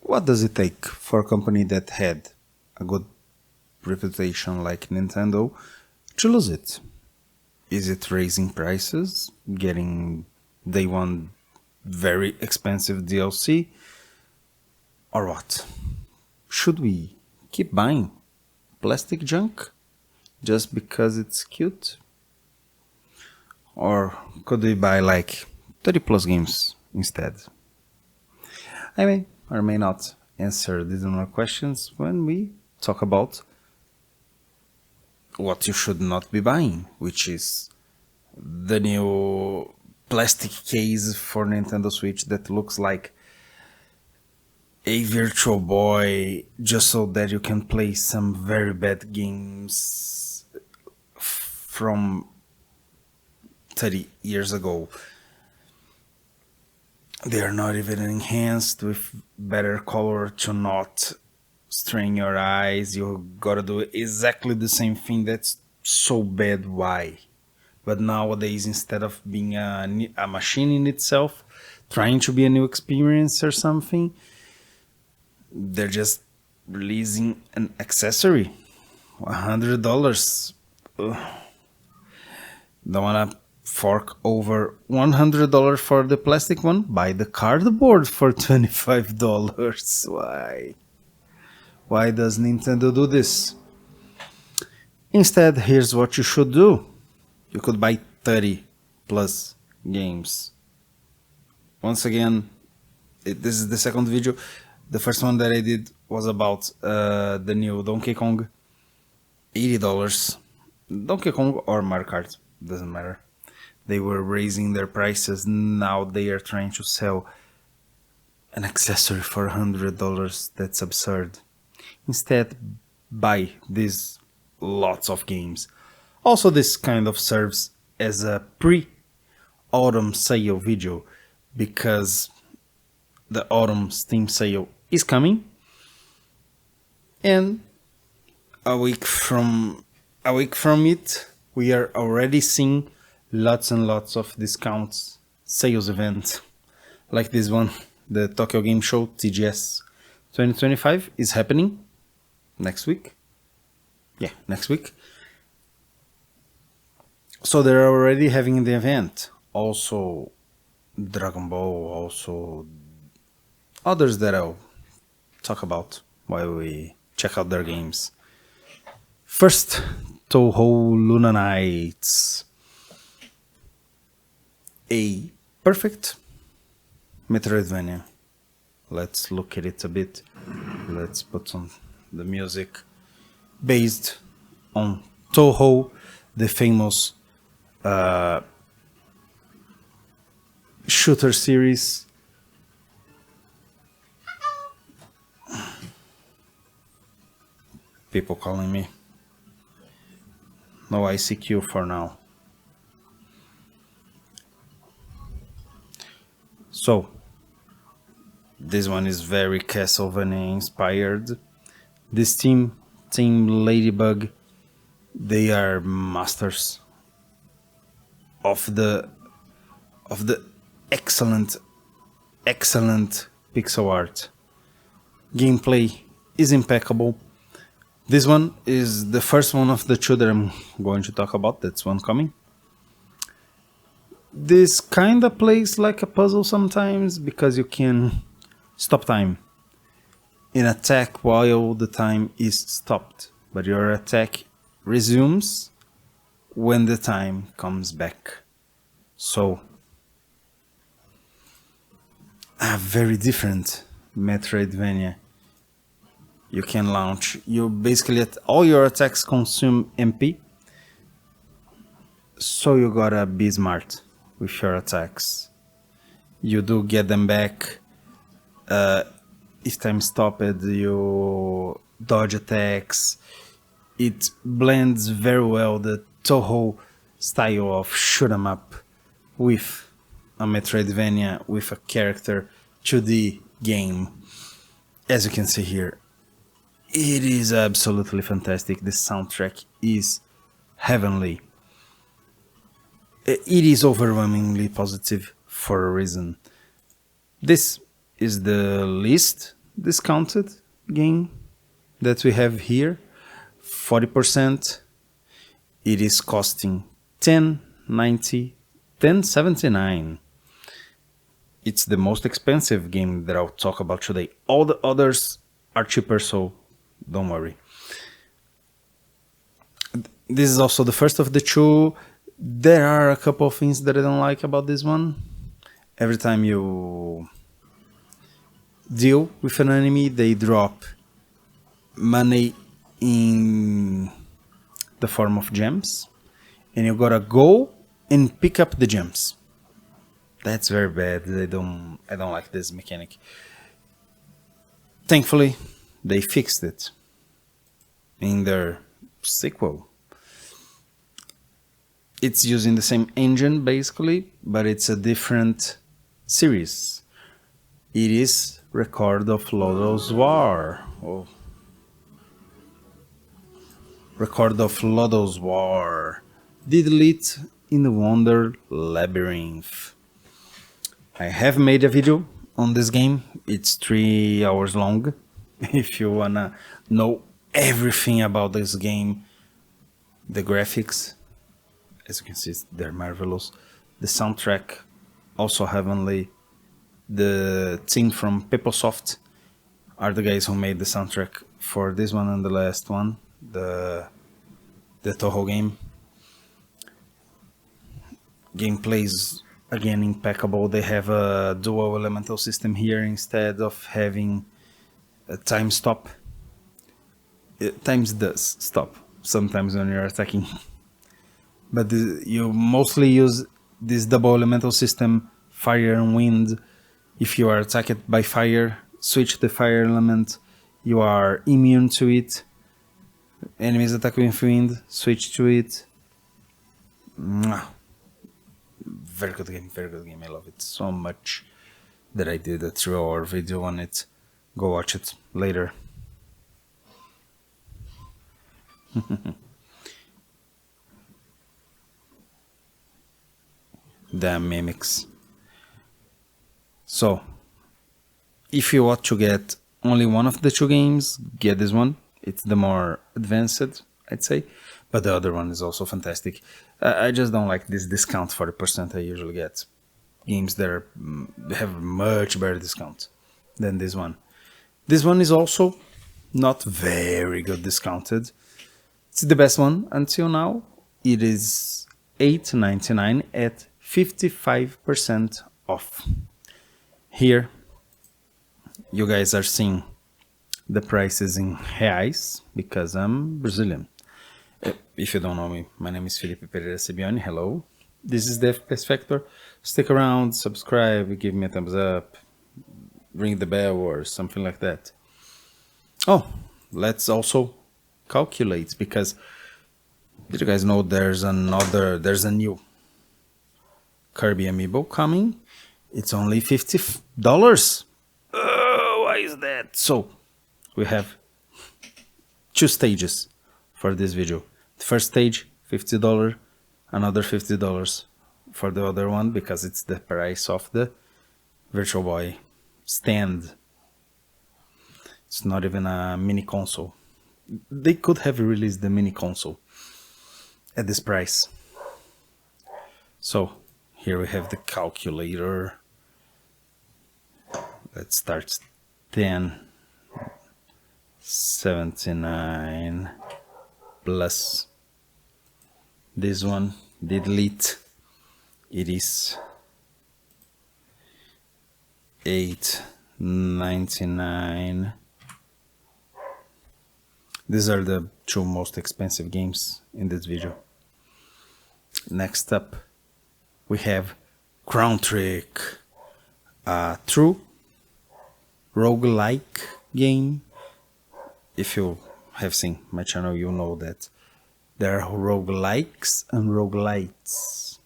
What does it take for a company that had a good reputation like Nintendo to lose it? Is it raising prices, getting day one very expensive DLC, or what? Should we keep buying plastic junk just because it's cute? Or could we buy like 30 plus games instead? I may or may not answer these more questions when we talk about what you should not be buying, which is the new plastic case for Nintendo Switch that looks like a Virtual Boy just so that you can play some very bad games from 30 years ago. They are not even enhanced with better color to not strain your eyes. You gotta do exactly the same thing. That's so bad. Why? But nowadays, instead of being a machine in itself, trying to be a new experience or something, they're just releasing an accessory. $100. Ugh. Don't wanna fork over $100 for the plastic one? Buy the cardboard for $25. Why? Why does Nintendo do this? Instead, here's what you should do. You could buy 30 plus games. Once again, this is the second video. The first one that I did was about the new Donkey Kong. $80. Donkey Kong or Mario Kart, doesn't matter. They were raising their prices. Now they are trying to sell an accessory for $100. That's absurd. Instead, buy these lots of games. Also, this kind of serves as a pre-autumn sale video because the autumn Steam sale is coming, and a week from it, we are already seeing lots and lots of discounts, sales events like this one, the Tokyo Game Show TGS 2025 is happening next week. Yeah, next week. So they're already having the event. Also Dragon Ball, also others that I'll talk about while we check out their games. First, Touhou Luna Nights. A perfect Metroidvania. Let's look at it a bit. Let's put on the music. Based on Touhou, the famous shooter series. People calling me. No ICQ for now. So, this one is very Castlevania inspired. This Team Ladybug, they are masters of the excellent pixel art. Gameplay is impeccable. This one is the first one of the two that I'm going to talk about. That's one coming. This kinda plays like a puzzle sometimes because you can stop time and attack while the time is stopped, but your attack resumes when the time comes back. So, a very different Metroidvania. You can launch. You basically all your attacks consume MP, so you gotta be smart with your attacks. You do get them back. If time stopped, you dodge attacks. It blends very well the Touhou style of shoot 'em up with a Metroidvania with a character 2D game. As you can see here, it is absolutely fantastic. The soundtrack is heavenly. It is overwhelmingly positive for a reason. This is the list discounted game that we have here, 40%. It is costing 10.90, 10.79. It's the most expensive game that I'll talk about today. All the others are cheaper, so don't worry. This is also the first of the two. There are a couple of things that I don't like about this one. Every time you deal with an enemy, they drop money in the form of gems, and you gotta go and pick up the gems. That's very bad. I don't like this mechanic. Thankfully, they fixed it in their sequel. It's using the same engine basically, but it's a different series. It is Record of Lodoss War. Oh. Record of Lodoss War. Diddlit in the Wonder Labyrinth. I have made a video on this game. It's 3 hours long. If you wanna know everything about this game, the graphics, as you can see, they're marvelous. The soundtrack, also heavenly. The team from PeopleSoft are the guys who made the soundtrack for this one and the last one, the Toho game. Gameplay's again impeccable. They have a dual elemental system here instead of having a time stop. Times does stop sometimes when you're attacking, but you mostly use this double elemental system, fire and wind. If you are attacked by fire, switch the fire element, you are immune to it. Enemies attack with wind, switch to it. Very good game, very good game. I love it so much that I did a 3-hour video on it. Go watch it later. Damn mimics. So, if you want to get only one of the two games, get this one. It's the more advanced, I'd say, but the other one is also fantastic. I just don't like this discount 40% I usually get. Games that have much better discount than this one. This one is also not very good discounted. It's the best one until now. It is $8.99 at 55% off. Here, you guys are seeing the prices in reais because I'm Brazilian. If you don't know me, my name is Felipe Pereira Sebiani. Hello. This is the FPS Factor. Stick around, subscribe, give me a thumbs up, ring the bell or something like that. Oh, let's also calculate, because did you guys know there's a new Kirby amiibo coming? It's only $50. Why is that? So we have 2 stages for this video. The first stage, $50, another $50 for the other one, because it's the price of the Virtual Boy stand. It's not even a mini console. They could have released the mini console at this price. So here we have the calculator. Let's start. 10.79 plus this one, delete. It is $8.99. These are the 2 most expensive games in this video. Next up, we have Crown Trick, a true roguelike game. If you have seen my channel, you know that there are roguelikes and roguelites.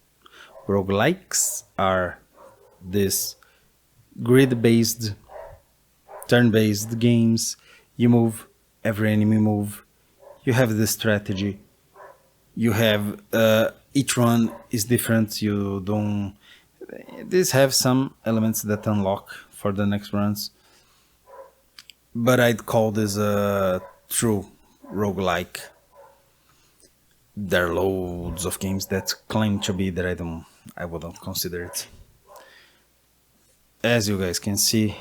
Roguelikes are this grid-based, turn-based games. You move, every enemy move. You have the strategy. You have each one is different. You don't. These have some elements that unlock for the next runs. but I'd call this a true roguelike. There are loads of games that claim to be that I wouldn't consider it. As you guys can see,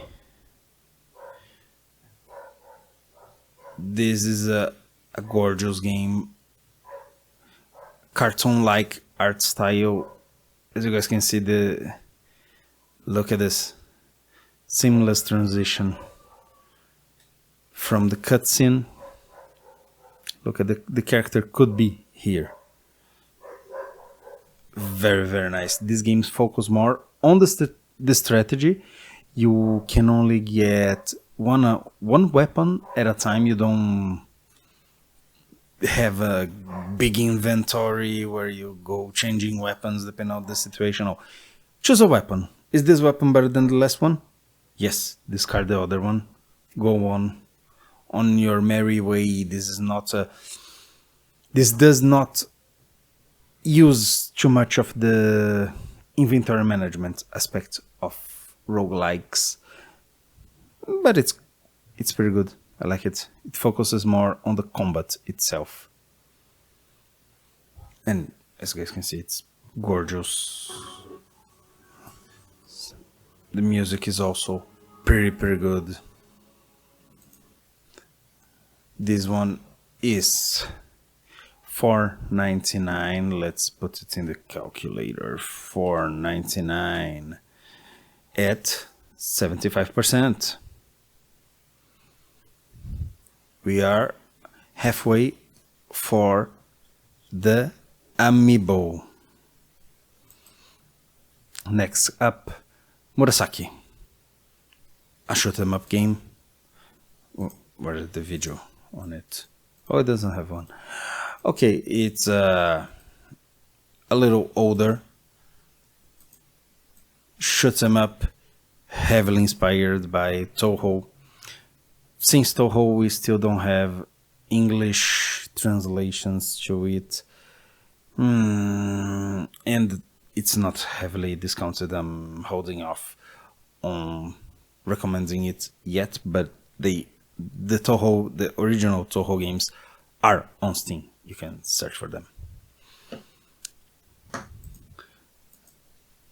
this is a gorgeous game, cartoon-like art style. As you guys can see, look at this seamless transition from the cutscene. Look at the character could be here. Very, very nice. These games focus more on the strategy. You can only get one weapon at a time. You don't have a big inventory where you go changing weapons depending on the situation. No. Choose a weapon. Is this weapon better than the last one? Yes. Discard the other one. Go on your merry way. This does not use too much of the inventory management aspect of roguelikes, but it's pretty good. I like it. It focuses more on the combat itself, and as you guys can see, it's gorgeous. The music is also pretty good. This one is $4.99. Let's put it in the calculator. $4.99 at 75%. We are halfway for the amiibo. Next up, Murasaki, a shoot 'em up game. Where is the video on it? Oh, it doesn't have one. Okay, it's a little older. Shoot 'em up, heavily inspired by Toho. Since Toho, we still don't have English translations to it. And it's not heavily discounted. I'm holding off on recommending it yet, but the original Toho games are on Steam. You can search for them.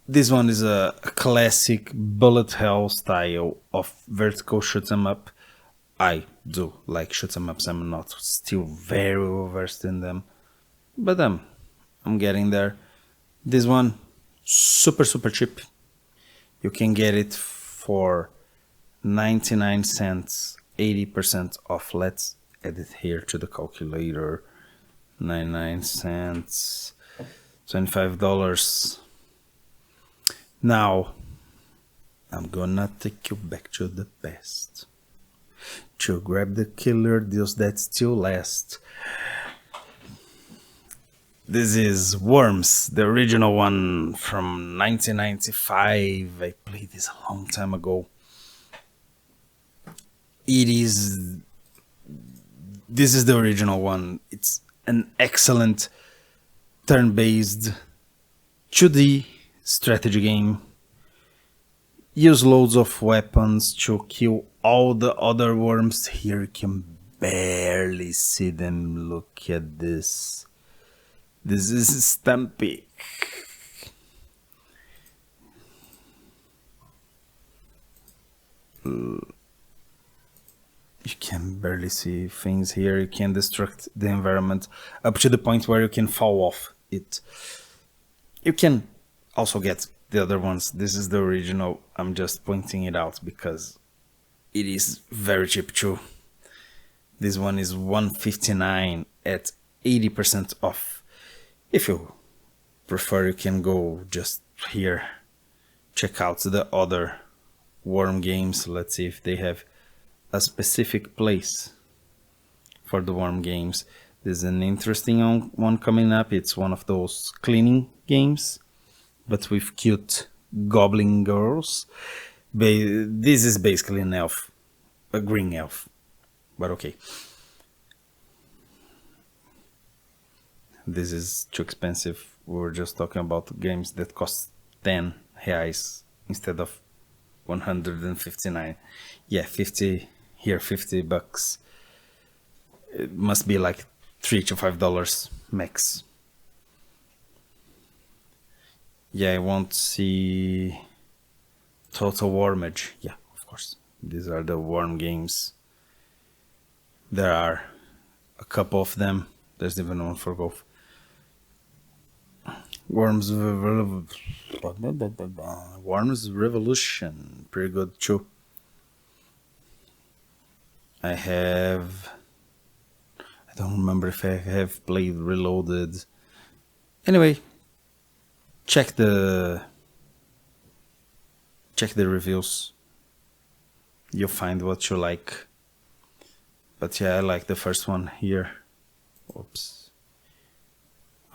This one is a classic bullet hell style of vertical shoot 'em up. I do like shoot 'em ups. I'm not still very well versed in them, but I'm getting there. This one, super cheap. You can get it for 99 cents, 80% off. Let's add it here to the calculator. 99 cents, $25. Now, I'm gonna take you back to the past to grab the killer deals that still last. This is Worms, the original one from 1995. I played this a long time ago. This is the original one. It's an excellent turn-based 2D strategy game. Use loads of weapons to kill all the other worms. Here you can barely see them. Look at this. This is Stampy. You can barely see things here. You can destruct the environment up to the point where you can fall off it. You can also get the other ones. This is the original. I'm just pointing it out because it is very cheap too. This one is $159 at 80% off. If you prefer, you can go just here, check out the other worm games. Let's see if they have a specific place for the worm games. There's an interesting one coming up. It's one of those cleaning games, but with cute goblin girls. This is basically an elf, a green elf, but okay. This is too expensive. We were just talking about games that cost 10 reais instead of 159. Yeah, 50 here, $50. It must be like $3 to $5 max. Yeah, I want to see Total Wormage. Yeah, of course. These are the worm games. There are a couple of them. There's even one for golf. Worms Revolution, pretty good too. I don't remember if I have played Reloaded. Anyway, check the reviews. You'll find what you like. But yeah, I like the first one here. Oops.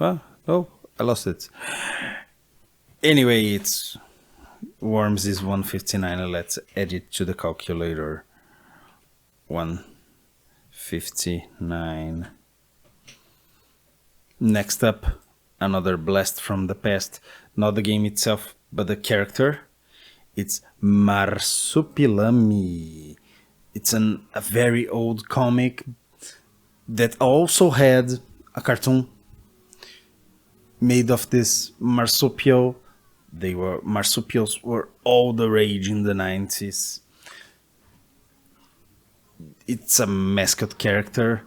Oh, I lost it. Anyway, it's Worms is 159. Let's add it to the calculator. 159. Next up, another blast from the past. Not the game itself, but the character. It's Marsupilami. It's a very old comic that also had a cartoon made of this marsupial. Marsupials were all the rage in the 90s. It's a mascot character.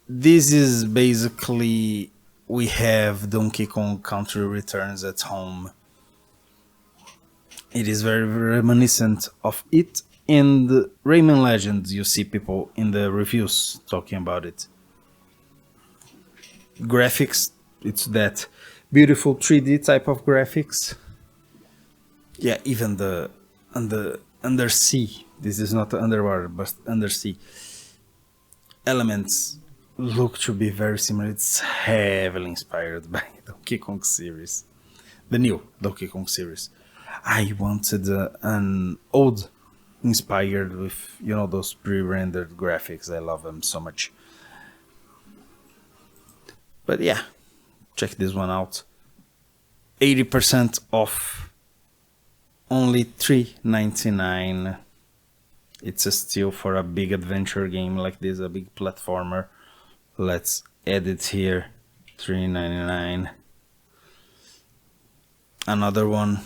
This is basically, we have Donkey Kong Country Returns at home. It is very reminiscent of it and Rayman Legends. You see people in the reviews talking about it. Graphics, it's that beautiful 3D type of graphics. Yeah, even the undersea. This is not underwater, but undersea elements look to be very similar. It's heavily inspired by Donkey Kong series, the new Donkey Kong series. I wanted an old inspired with, you know, those pre-rendered graphics. I love them so much. But yeah, check this one out. 80% off, only $3.99. It's a steal for a big adventure game like this, a big platformer. Let's add it here. $3.99. Another one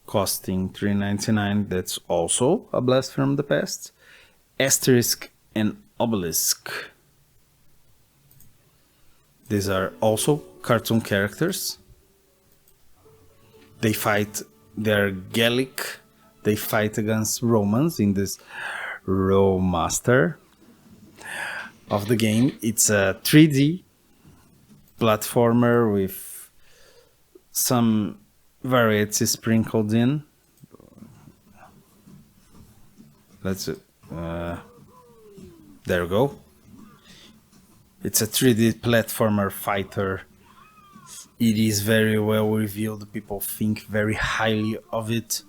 costing $3.99. That's also a blast from the past. Asterisk and Obelisk. These are also cartoon characters. They fight, they're Gallic. They fight against Romans in this Master of the game. It's a 3D platformer with some variety sprinkled in. There we go. It's a 3D platformer fighter. It is very well reviewed. People think very highly of it.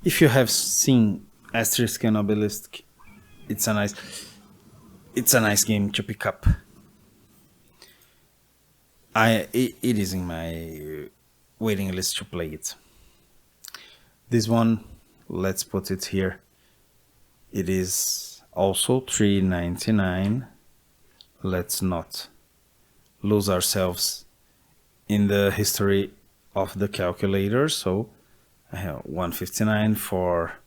If you have seen Asterisk and Obelisk, it's a nice game to pick up. It is in my waiting list to play it. This one, let's put it here. It is also $3.99. Let's not lose ourselves in the history of the calculator. So I have $1.59 for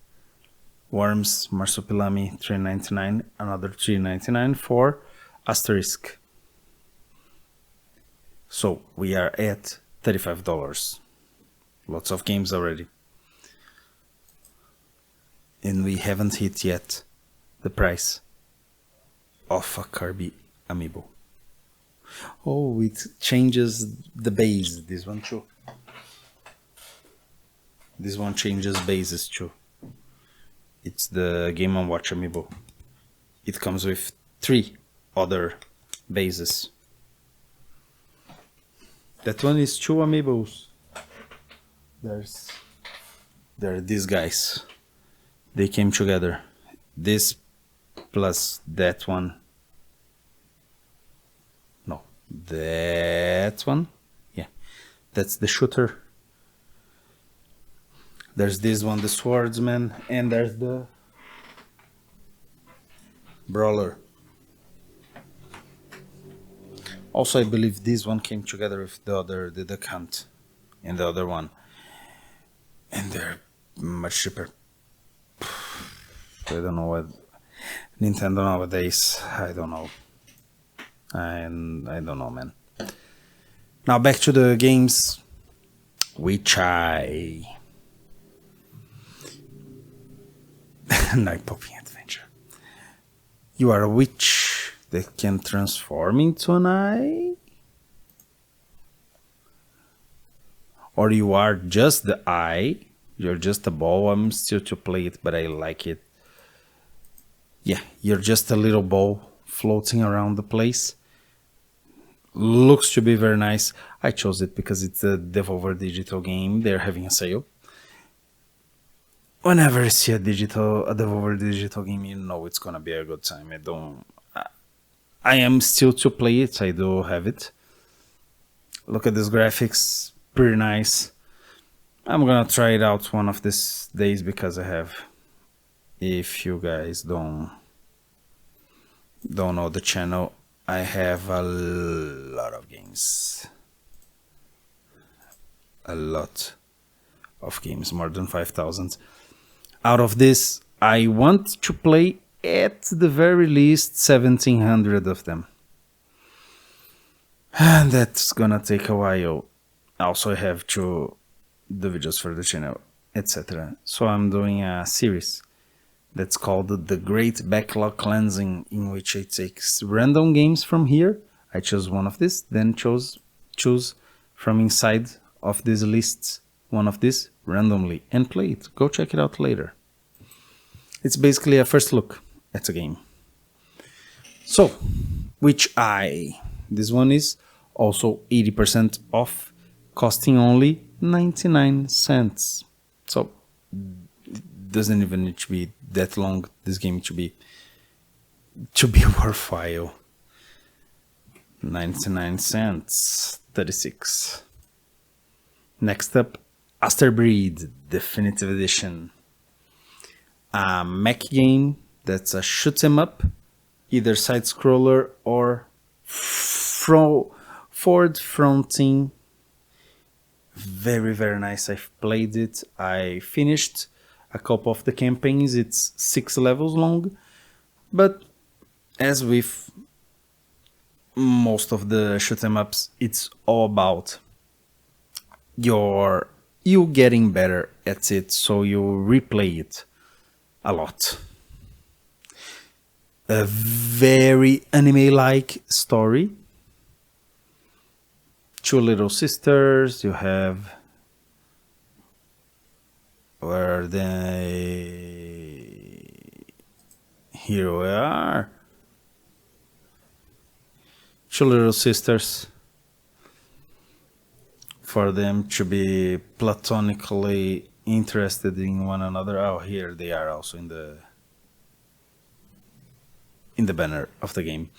Worms, Marsupilami, $3.99, another $3.99 for Asterisk. So we are at $35. Lots of games already. And we haven't hit yet the price of a Kirby amiibo. Oh, it changes the base. This one too. This one changes bases too. It's the Game & Watch amiibo. It comes with 3 other bases. That one is 2 amiibos. There are these guys. They came together. This plus that one. No, that one. Yeah, that's the shooter. There's this one, the swordsman, and there's the Brawler. Also, I believe this one came together with the Duck Hunt and the other one. And they're much cheaper. I don't know what Nintendo nowadays. I don't know. I don't know, man. Now back to the games. Night Popping Adventure. You are a witch that can transform into an eye? Or you are just the eye? You're just a ball. I'm still to play it, but I like it. Yeah, you're just a little ball floating around the place. Looks to be very nice. I chose it because it's a Devolver Digital game. They're having a sale. Whenever I see a Devolver Digital game, you know it's gonna be a good time. I am still to play it. I do have it. Look at this graphics, pretty nice. I'm gonna try it out one of these days because I have. If you guys don't know the channel, I have a lot of games. A lot of games, more than 5,000. Out of this, I want to play at the very least 1,700 of them. And that's gonna take a while. Also, I have to do videos for the channel, etc. So I'm doing a series that's called The Great Backlog Cleansing, in which I take random games from here. I choose one of these, then choose from inside of this list one of these randomly and play it. Go check it out later. It's basically a first look at a game. So, which eye? This one is also 80% off, costing only 99 cents. So, doesn't even need to be that long, this game to be worthwhile. 99 cents, 36. Next up, Asterbreed Definitive Edition. A mech game that's a shoot 'em up, either side scroller or forward fronting. Very, very nice. I've played it. I finished a couple of the campaigns. It's 6 levels long, but as with most of the shoot 'em ups, it's all about you getting better at it, so you replay it a lot. A very anime-like story. 2 little sisters. You have where they. Here we are. 2 little sisters. For them to be platonically interested in one another. Oh, here they are also in the banner of the game.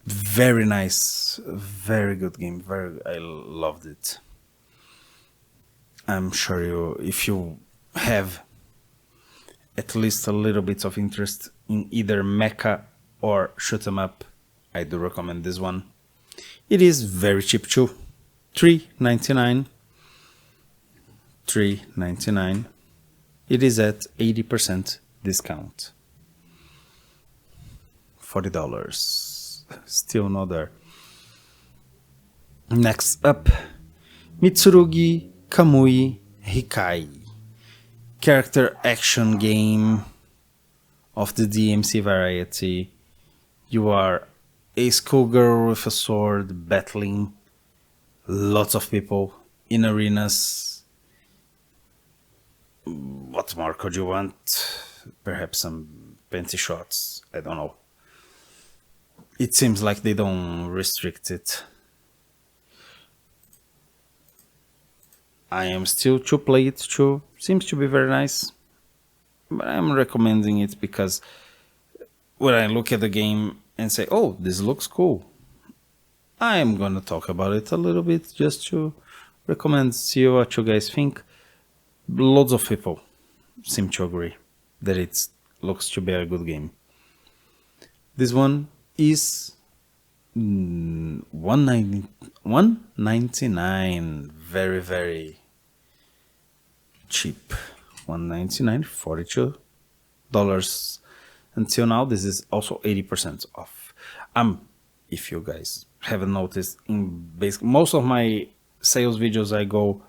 Very nice, very good game. I loved it. I'm sure if you have at least a little bit of interest in either mecha or shoot 'em up, I do recommend this one. It is very cheap too. $3.99. $3.99. It is at 80% discount. $40. Still not there. Next up, Mitsurugi Kamui Hikai. Character action game of the DMC variety. You are a schoolgirl with a sword battling lots of people in arenas. What more could you want? Perhaps some panty shots. I don't know. It seems like they don't restrict it. I am still to play it too. Seems to be very nice. But I'm recommending it because when I look at the game and say, oh, this looks cool, I am gonna talk about it a little bit just to recommend, see what you guys think. Lots of people seem to agree that it looks to be a good game. This one is 199, very very cheap. 199, $42 until now. This is also 80% off. If you guys haven't noticed, in basic most of my sales videos I go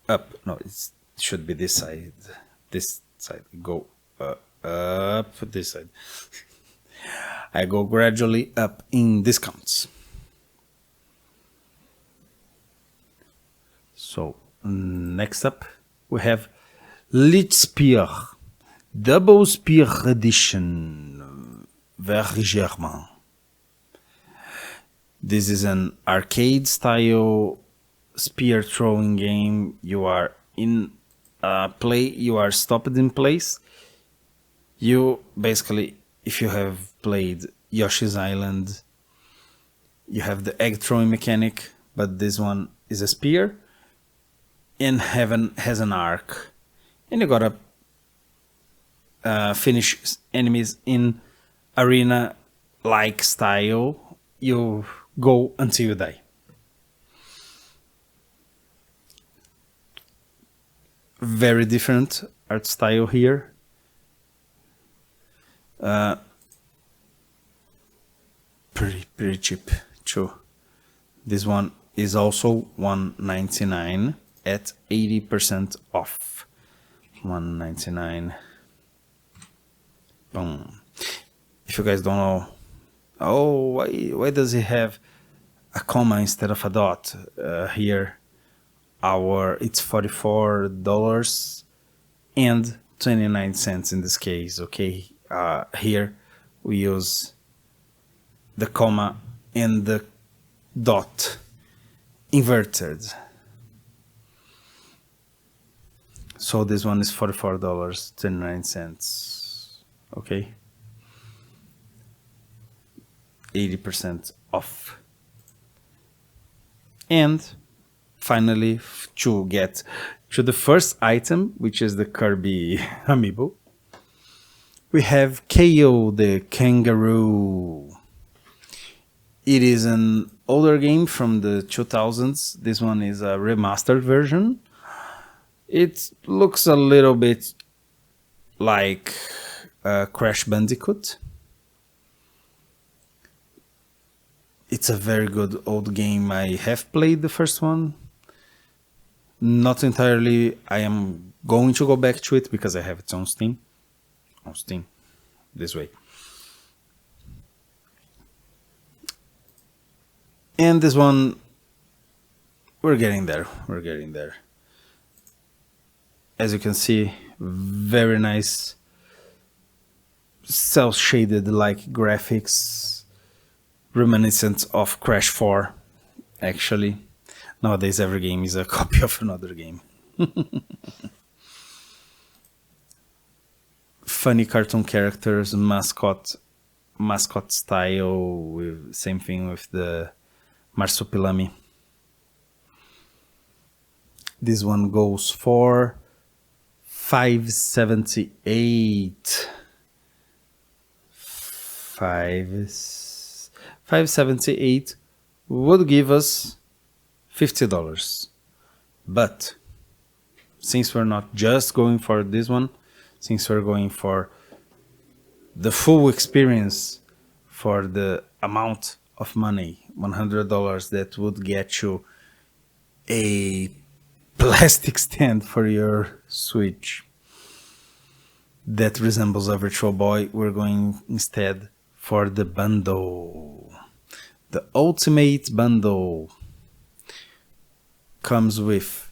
up. No, it should be this side. This side. Go up this side. I go gradually up in discounts. So next up we have Lit Spear Double Spear Edition Vert Germain. This is an arcade style spear throwing game. You are in you are stopped in place. You basically, if you have played Yoshi's Island, you have the egg throwing mechanic, but this one is a spear and heaven has an arc, and you gotta finish enemies in arena like style. You go until you die. Very different art style here. Pretty cheap too. This one is also $199 at 80% off. $199. Boom. If you guys don't know, why does it have a comma instead of a dot here? It's $44 and 29 cents in this case. Okay, here we use the comma and the dot inverted. So this one is $44, 29 cents. Okay, 80% off. And finally, to get to the first item, which is the Kirby amiibo, we have KO the Kangaroo. It is an older game from the 2000s. This one is a remastered version. It looks a little bit like Crash Bandicoot. It's a very good old game. I have played the first one. Not entirely. I am going to go back to it because I have it on Steam. On Steam. This way. And this one, we're getting there. We're getting there. As you can see, very nice cel-shaded like graphics, reminiscent of Crash 4, actually. Nowadays every game is a copy of another game. Funny cartoon characters, mascot style, same thing with the Marsupilami. This one goes for $578. $578 would give us $50. But since we're not just going for this one, since we're going for the full experience for the amount of money, $100, that would get you a plastic stand for your Switch that resembles a Virtual Boy, we're going instead for the bundle. The Ultimate Bundle comes with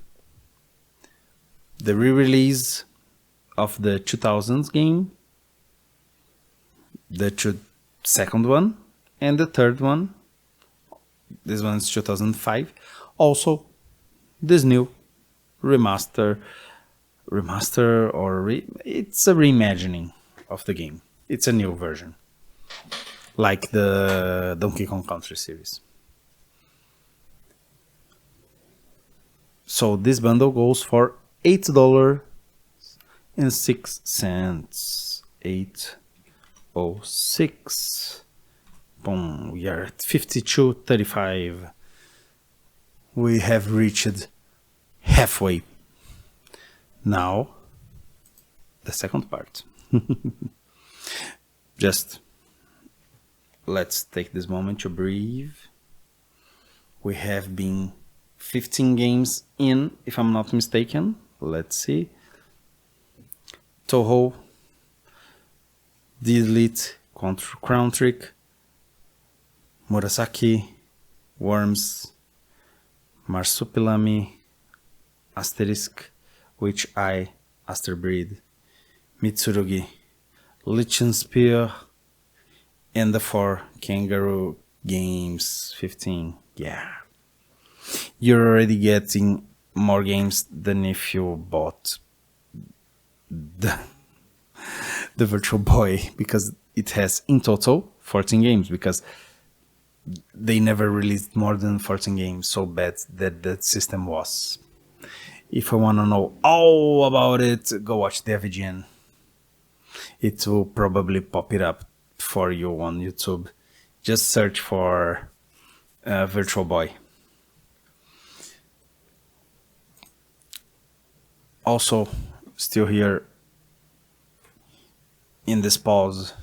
the re-release of the 2000s game, the second one, and the third one. This one's 2005. Also, this new remaster or it's a reimagining of the game. It's a new version, like the Donkey Kong Country series. So this bundle goes for $8.06. 606. Boom, we are at 52.35. We have reached halfway. Now, the second part. Just let's take this moment to breathe. We have been 15 games in, if I'm not mistaken. Let's see. Toho, Delete, Crown Trick, Murasaki, Worms, Marsupilami, Asterisk, Witch Eye, Asterbreed, Mitsurugi, Lichenspear, and the 4 Kangaroo Games 15. Yeah. You're already getting more games than if you bought the Virtual Boy, because it has in total 14 games, because they never released more than 14 games, so bad that system was. If I want to know all about it, go watch the VGN. It will probably pop it up for you on YouTube. Just search for Virtual Boy. Also, still here in this pause,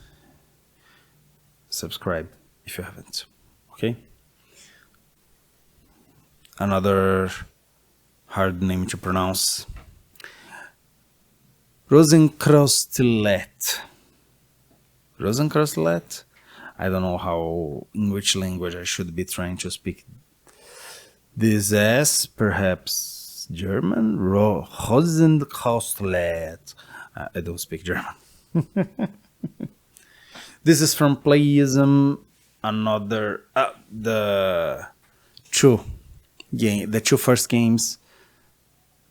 subscribe if you haven't. Okay? Another hard name to pronounce. Rosencrostlet. Rosencrostlet? I don't know in which language I should be trying to speak this as. Perhaps German? Rosencrostlet. I don't speak German. This is from Playism. Another the two first games,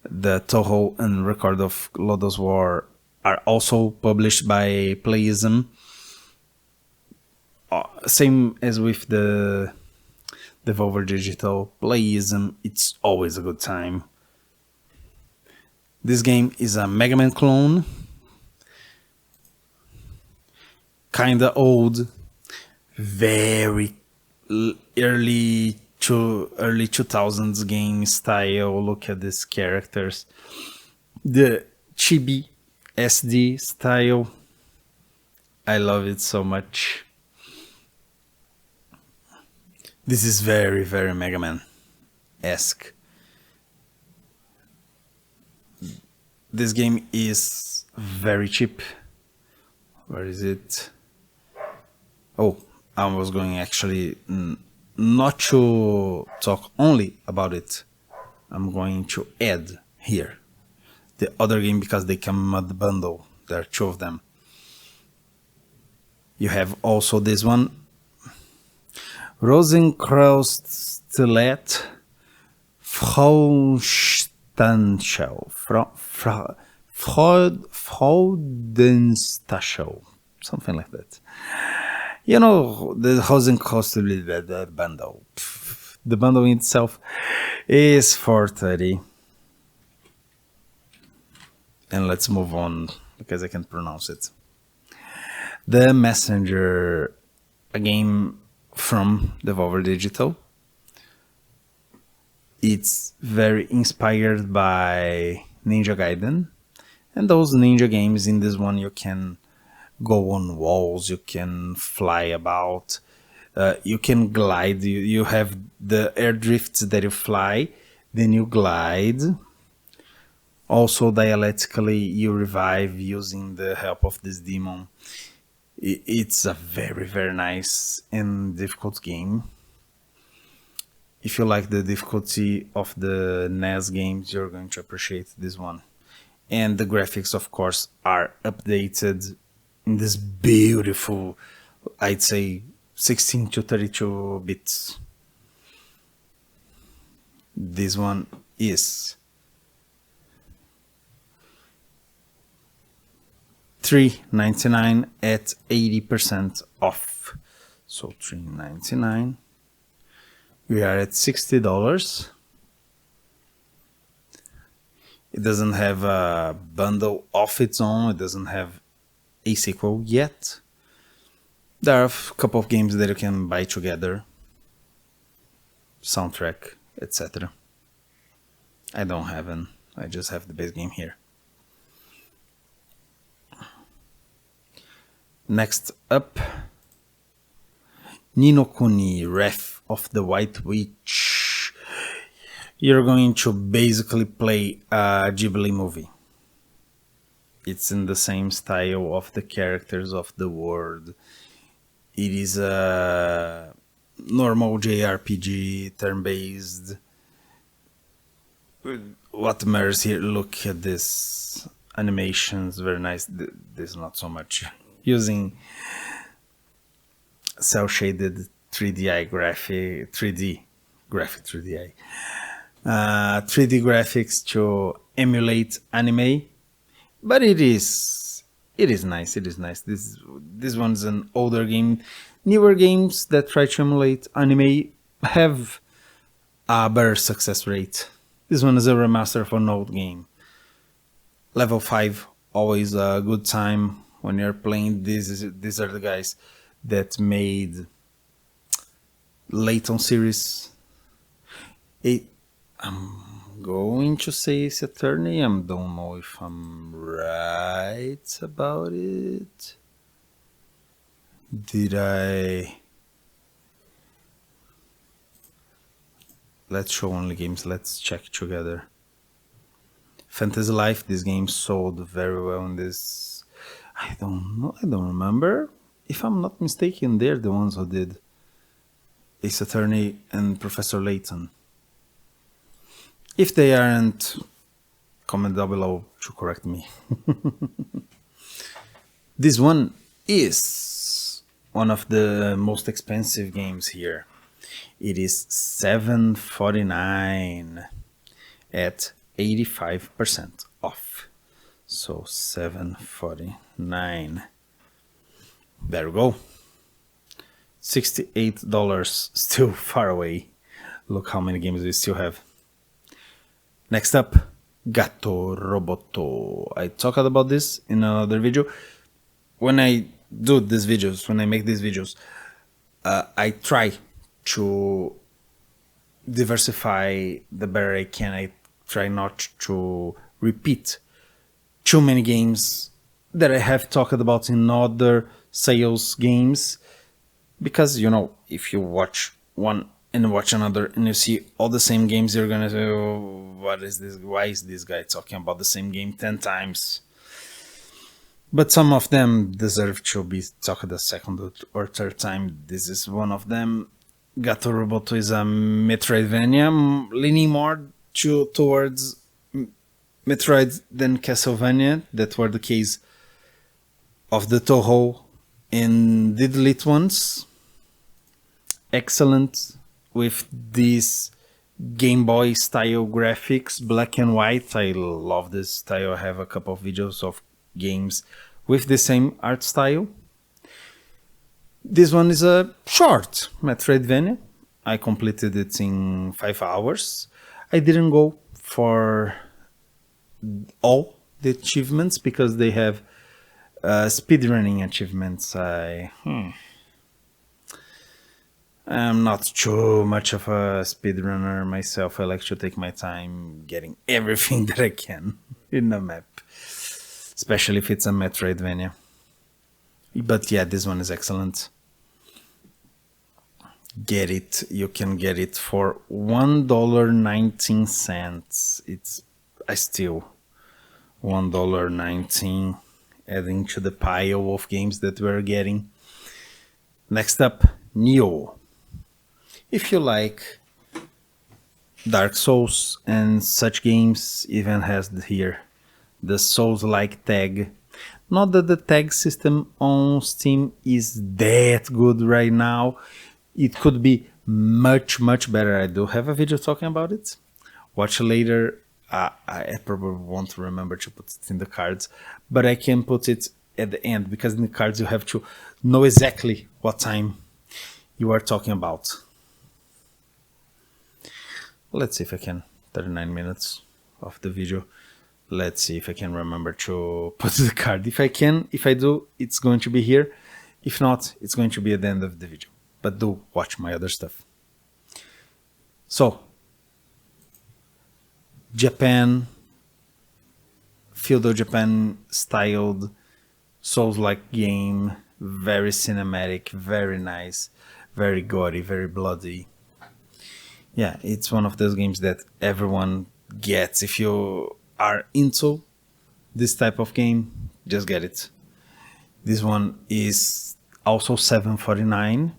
the Toho and Record of Lodoss War, are also published by Playism. Same as with the Devolver Digital. Playism, it's always a good time. This game is a Mega Man clone, kinda old, very early 2000s game style. Look at these characters, the chibi SD style. I love it so much. This is very, very Mega Man-esque. This game is very cheap. Where is it? Oh, I was going actually not to talk only about it. I'm going to add here the other game, because they come at the bundle. There are 2 of them. You have also this one, Rosencrostlet Fraudenstachel, something like that. You know, the Rosencrostlet bundle. The bundle itself is $4.30. And let's move on, because I can't pronounce it. The Messenger, a game from Devolver Digital. It's very inspired by Ninja Gaiden, and those ninja games. In this one you can go on walls, you can fly about, you can glide. You have the air drifts that you fly, then you glide. Also, dialectically, you revive using the help of this demon. It's a very, very nice and difficult game. If you like the difficulty of the NES games, you're going to appreciate this one. And the graphics, of course, are updated in this beautiful, I'd say, 16 to 32 bits. This one is $3.99 at 80% off. So $3.99. We are at $60. It doesn't have a bundle of its own. It doesn't have a sequel yet. There are a couple of games that you can buy together, soundtrack, etc. I don't have an. I just have the base game here. Next up, Ni no Kuni Wrath of the White Witch. You're going to basically play a Ghibli movie. It's in the same style of the characters of the world. It is a normal JRPG, turn-based. What matters here, look at this animations, very nice. This not so much. Using cel-shaded 3D graphic, 3D graphics to emulate anime, but it is nice. It is nice. This one's an older game. Newer games that try to emulate anime have a better success rate. This one is a remaster of an old game. Level 5, always a good time when you're playing. These are the guys that made Layton series. I'm going to say Ace Attorney. I don't know if I'm right about it. Did I? Let's show only games. Let's check together. Fantasy Life. This game sold very well in this. I don't know. I don't remember. If I'm not mistaken, they're the ones who did Ace Attorney and Professor Layton. If they aren't, comment down below to correct me. This one is one of the most expensive games here. It is $7.49 at 85% off. So $7.49. There we go. $68, still far away. Look how many games we still have. Next up, Gato Roboto. I talked about this in another video. When I do these videos, when I make these videos, I try to diversify the better I can. I try not to repeat too many games that I have talked about in other sales games, because, you know, if you watch one and watch another and you see all the same games, you're gonna say, oh, what is this? Why is this guy talking about the same game 10 times? But some of them deserve to be talked a second or third time. This is one of them. Gato Roboto is a Metroidvania, leaning more towards Metroid than Castlevania. That were the case of the Toho and the Delete ones. Excellent with these Game Boy style graphics, black and white. I love this style. I have a couple of videos of games with the same art style. This one is a short Metroidvania. I completed it in 5 hours. I didn't go for all the achievements because they have speedrunning achievements. I'm not too much of a speedrunner myself. I like to take my time getting everything that I can in a map, especially if it's a Metroidvania. But yeah, this one is excellent. Get it. You can get it for $1.19. It's still $1.19, adding to the pile of games that we're getting. Next up, Nioh. If you like Dark Souls and such games, even has here the Souls-like tag. Not that the tag system on Steam is that good right now. It could be much better. I do have a video talking about it. Watch later. I probably won't remember to put it in the cards, but I can put it at the end, because in the cards you have to know exactly what time you are talking about. Let's see if I can. 39 minutes of the video. Let's see if I can remember to put the card. If I can, if I do, it's going to be here. If not, it's going to be at the end of the video. But do watch my other stuff. So, Japan, feudal Japan styled Souls-like game, very cinematic, very nice, very gaudy, very bloody. Yeah, it's one of those games that everyone gets. If you are into this type of game, just get it. This one is also $7.49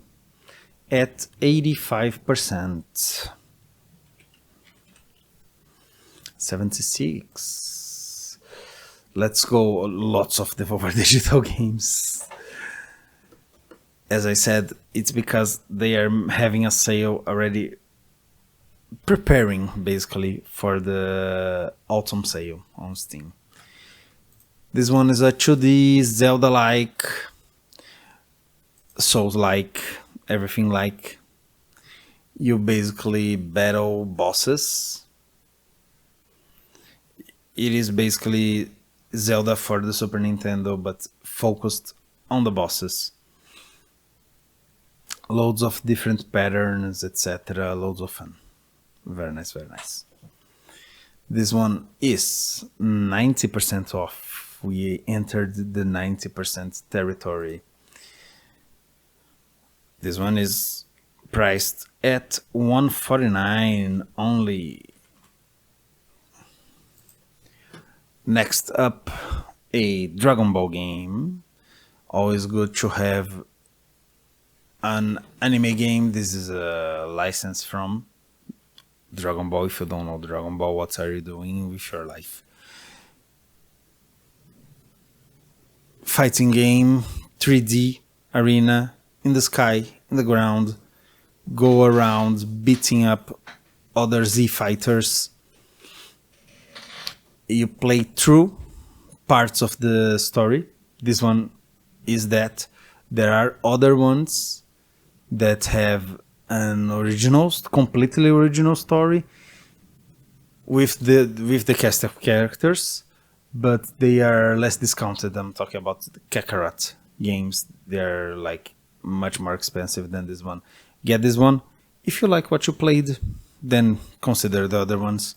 at 85%. 76. Let's go. Lots of Devolver Digital games. As I said, it's because they are having a sale already, preparing basically for the autumn sale on Steam. This one is a 2D Zelda-like, Souls-like, everything like. You basically battle bosses. It is basically Zelda for the Super Nintendo, but focused on the bosses. Loads of different patterns, etc. Loads of fun. Very nice, very nice. This one is 90% off. We entered the 90% territory. This one is priced at $149 only. Next up, a Dragon Ball game. Always good to have an anime game. This is a license from Dragon Ball. If you don't know Dragon Ball, what are you doing with your life? Fighting game, 3D arena, in the sky, in the ground, go around beating up other Z fighters. You play through parts of the story. This one is that there are other ones that have an original, completely original story with the cast of characters, but they are less discounted. I'm talking about the Kakarot games. They're like much more expensive than this one. Get this one. If you like what you played, then consider the other ones.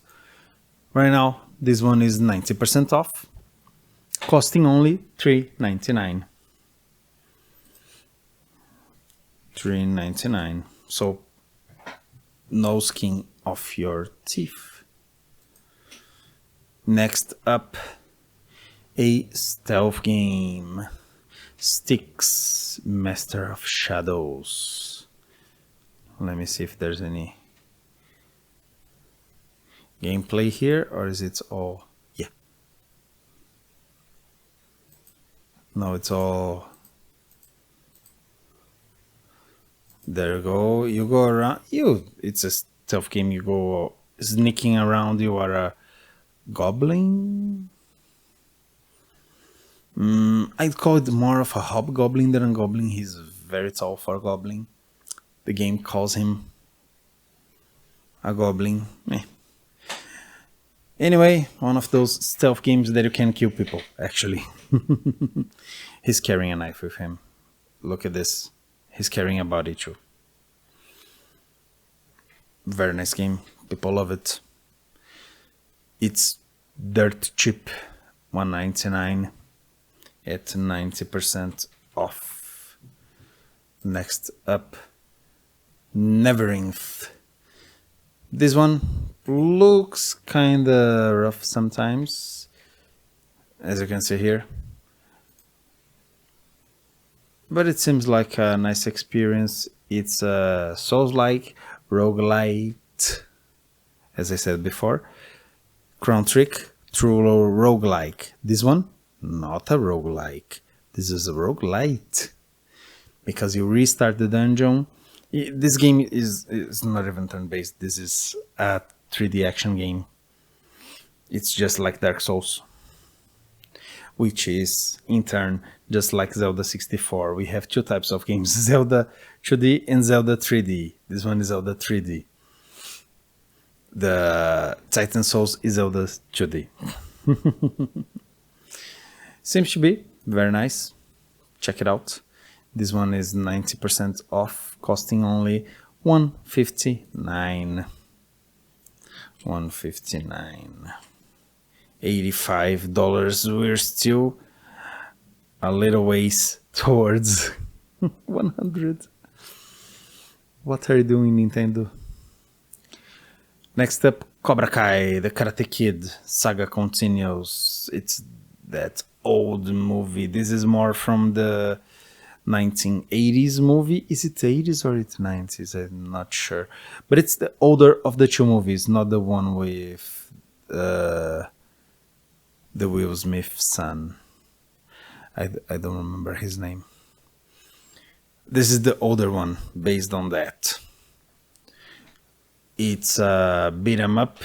Right now, this one is 90% off, costing only $3.99. $3.99. So, no skin off your teeth. Next up, a stealth game. Styx, Master of Shadows. Let me see if there's any gameplay here, or is it all? Yeah. No, it's all. There you go. You go around. It's a stealth game. You go sneaking around. You are a goblin. I'd call it more of a hobgoblin than a goblin. He's very tall for a goblin. The game calls him a goblin. Anyway, one of those stealth games that you can kill people, actually. He's carrying a knife with him. Look at this. He's carrying a body too. Very nice game. People love it. It's dirt cheap. $1.99 at 90% off. Next up, Neverwinth. This one looks kinda rough sometimes, as you can see here, but it seems like a nice experience. It's a Souls-like, roguelite, as I said before, Crown Trick, true roguelike. This one, not a roguelike. This is a roguelite, because you restart the dungeon. This game is not even turn-based. This is a 3D action game. It's just like Dark Souls, which is in turn just like Zelda 64. We have two types of games, Zelda 2D and Zelda 3D. This one is Zelda 3D. The Titan Souls is Zelda 2D. Seems to be very nice. Check it out. This one is 90% off, costing only $159. $159. $85. We're still a little ways towards 100. What are you doing, Nintendo? Next up, Cobra Kai, the Karate Kid saga continues. It's that old movie. This is more from the 1980s movie. Is it 80s or it's 90s? I'm not sure. But it's the older of the two movies, not the one with the Will Smith son. I don't remember his name. This is the older one based on that. It's a beat 'em up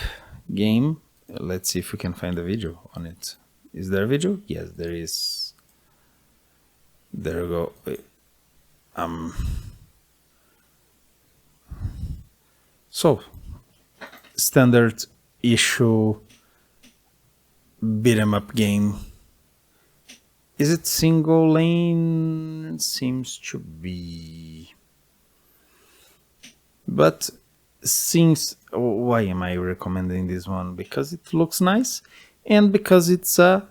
game. Let's see if we can find a video on it. Is there a video? Yes, there is. There we go. So, standard issue beat 'em up game. Is it single lane? It seems to be. But since, why am I recommending this one? Because it looks nice and because it's a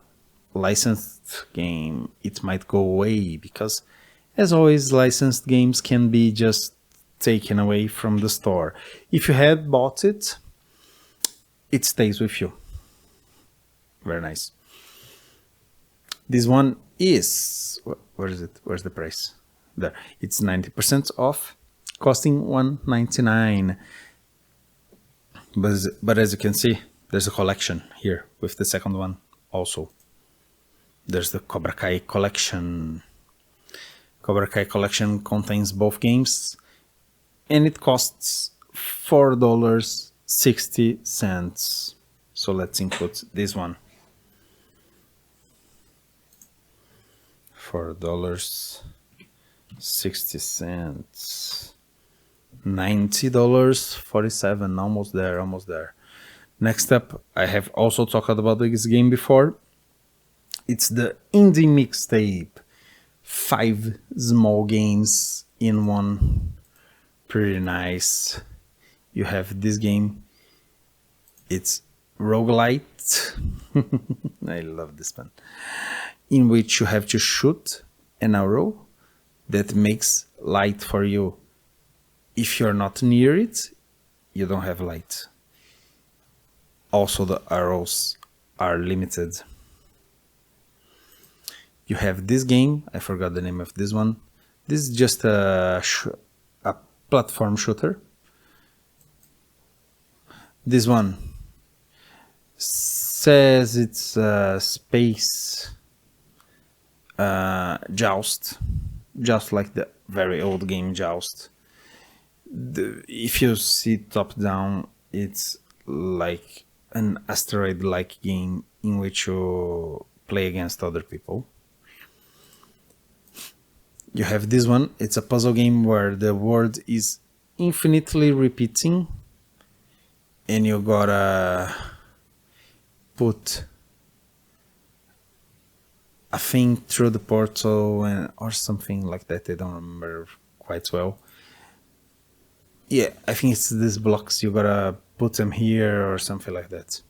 licensed game. It might go away because, as always, licensed games can be just taken away from the store. If you had bought it, it stays with you. Very nice. This one is, where is it? Where's the price? There. It's 90% off, costing $199. But as you can see, there's a collection here with the second one also. There's the Cobra Kai collection. Cobra Kai collection contains both games and it costs $4.60. So let's input this one. $4.60. $90.47. Almost there, almost there. Next up, I have also talked about this game before. It's the Indie Mixtape. 5 small games in one. Pretty nice. You have this game. It's roguelite. I love this one. In which you have to shoot an arrow that makes light for you. If you're not near it, you don't have light. Also, the arrows are limited. You have this game. I forgot the name of this one. This is just a platform shooter. This one says it's a space Joust, just like the very old game Joust. If you see top down, it's like an asteroid-like game in which you play against other people. You have this one. It's a puzzle game where the word is infinitely repeating and you gotta put a thing through the portal or something like that. I don't remember quite well. Yeah, I think it's these blocks. You gotta put them here or something like that.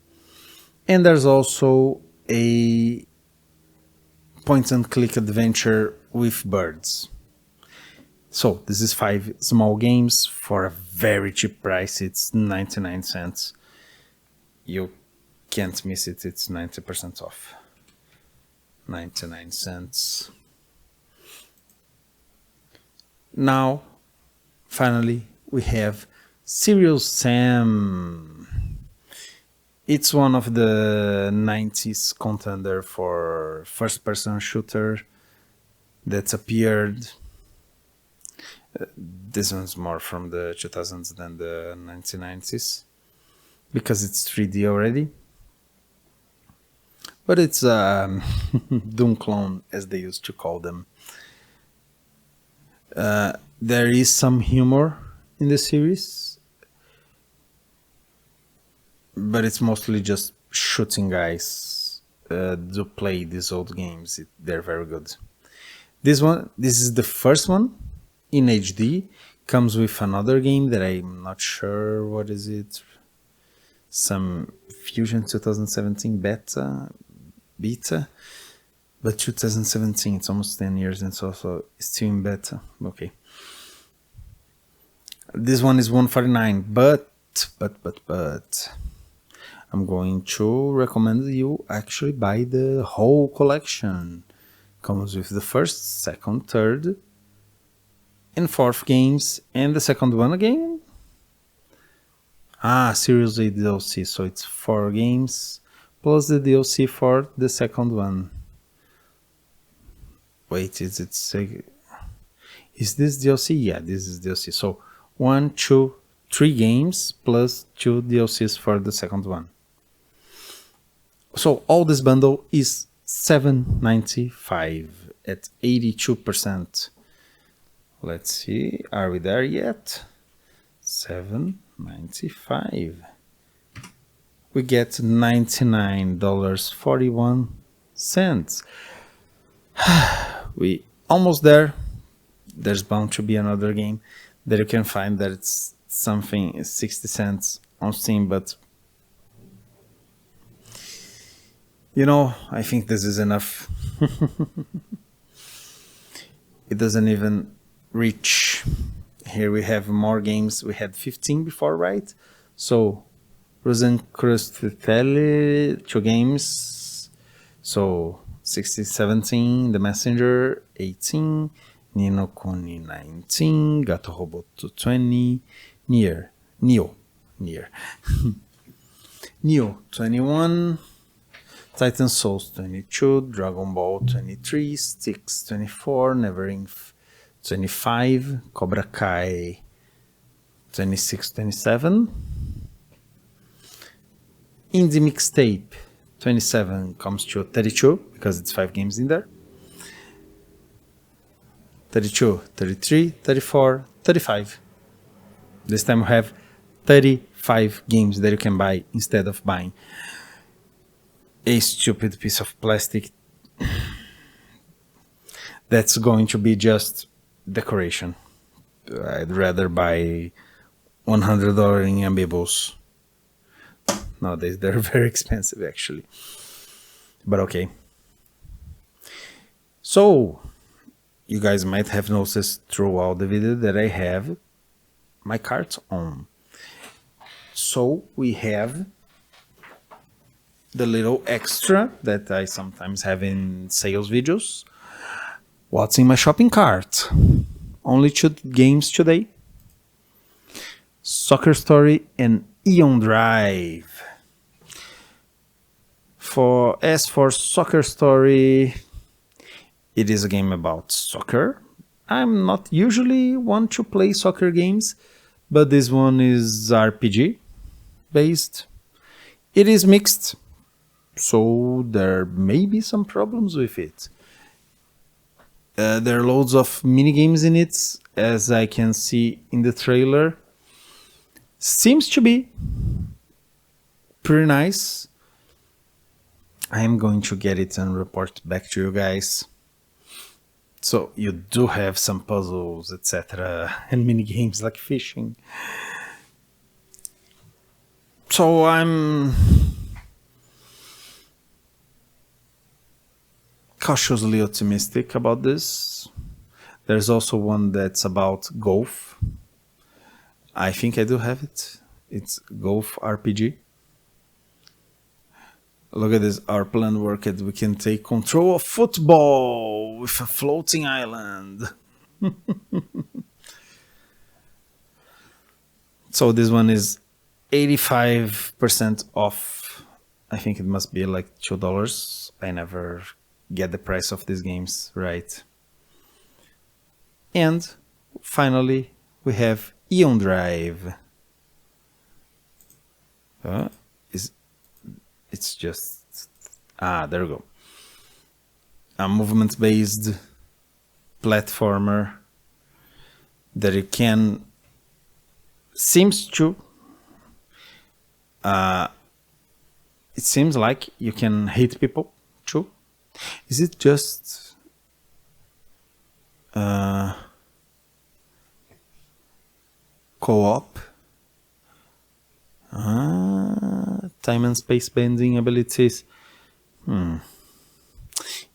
And there's also a point and click adventure with birds. So this is 5 small games for a very cheap price. It's 99 cents. You can't miss it. It's 90% off. 99 cents. Now, finally, we have Serious Sam. It's one of the 90s contender for first-person shooter that's appeared. This one's more from the 2000s than the 1990s because it's 3D already. But it's Doom clone, as they used to call them. There is some humor in the series, but it's mostly just shooting guys do play these old games. They're very good. This is the first one in HD. Comes with another game that I'm not sure what is it. Some Fusion 2017 beta, but 2017, it's almost 10 years and it's also still in beta. Okay. This one is 149, but I'm going to recommend you actually buy the whole collection. Comes with the first, second, third, and fourth games, and the second one again. Series A DLC, so it's 4 games plus the DLC for the second one. Wait, is this DLC? Yeah, this is DLC. So 1, 2, 3 games plus 2 DLCs for the second one. So all this bundle is $7.95 at 82%. Let's see, are we there yet? $7.95. We get $99.41. We almost there. There's bound to be another game that you can find that it's something 60 cents on Steam, but you know, I think this is enough. It doesn't even reach. Here we have more games. We had 15 before, right? So Rosencrustitelli, 2 games. So 60, 17, The Messenger 18, Nino Kuni 19, Gato Roboto 20, Neo Neo 21, Titan Souls 22, Dragon Ball 23, Styx 24, Neverwinter 25, Cobra Kai 26, 27, Indie Mixtape 27 comes to 32 because it's 5 games in there. 32, 33, 34, 35. This time we have 35 games that you can buy instead of buying a stupid piece of plastic that's going to be just decoration. I'd rather buy $100 in amiibos. Nowadays they're very expensive actually, but okay. So you guys might have noticed throughout the video that I have my cards on. So we have the little extra that I sometimes have in sales videos. What's in my shopping cart? Only 2 games today. Soccer Story and Eon Drive. As for Soccer Story, it is a game about soccer. I'm not usually one to play soccer games, but this one is RPG based. It is mixed, so there may be some problems with it. There are loads of mini games in it, as I can see in the trailer. Seems to be pretty nice. I am going to get it and report back to you guys. So you do have some puzzles, etc., and mini games like fishing. So I'm cautiously optimistic about this. There's also one that's about golf. I think I do have it. It's Golf RPG. Look at this, our plan worked. We can take control of football with a floating island. So this one is 85% off. I think it must be like $2. I never get the price of these games right. And finally, we have Eon Drive. It's just there we go. A movement-based platformer that you can seems to it seems like you can hit people too. Is it just Co-op. Time and space bending abilities.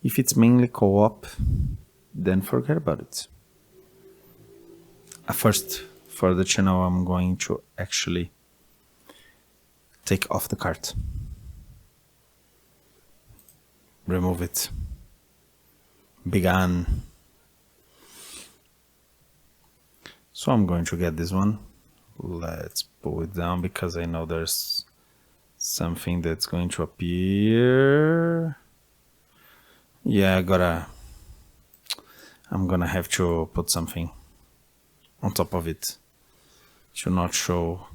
If it's mainly co-op, then forget about it. First, for the channel, I'm going to actually take off the cart. Remove it. Began. So I'm going to get this one. Let's pull it down because I know there's something that's going to appear. Yeah, I'm gonna have to put something on top of it to not show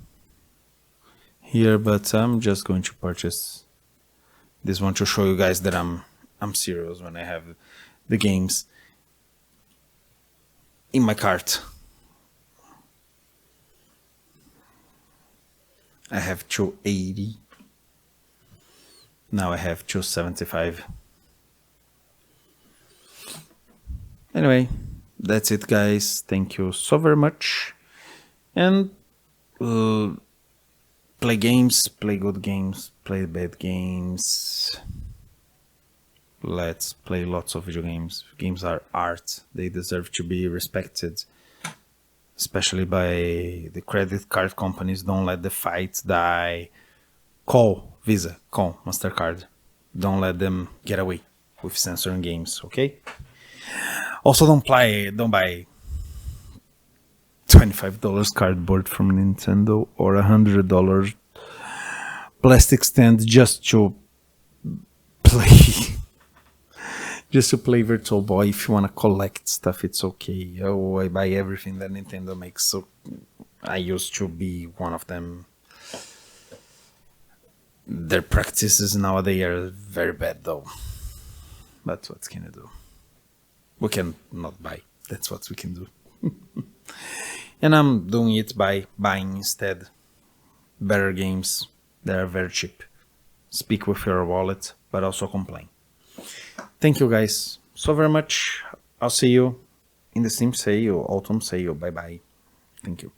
here, but I'm just going to purchase this one to show you guys that I'm serious when I have the games in my cart. I have 280. Now I have 275. Anyway, that's it, guys. Thank you so very much. And play games, play good games, play bad games. Let's play lots of video games. Games are art. They deserve to be respected, especially by the credit card companies. Don't let the fight die. Call Visa, call MasterCard. Don't let them get away with censoring games, okay? Also, don't buy $25 cardboard from Nintendo or $100 plastic stand just to play. Just to play Virtual Boy. If you want to collect stuff, it's okay. Oh, I buy everything that Nintendo makes, so I used to be one of them. Their practices nowadays are very bad, though. But what can you do? We can not buy. That's what we can do. And I'm doing it by buying instead better games that are very cheap. Speak with your wallet, but also complain. Thank you guys so very much. I'll see you in the Steam sale, autumn sale. Bye bye. Thank you.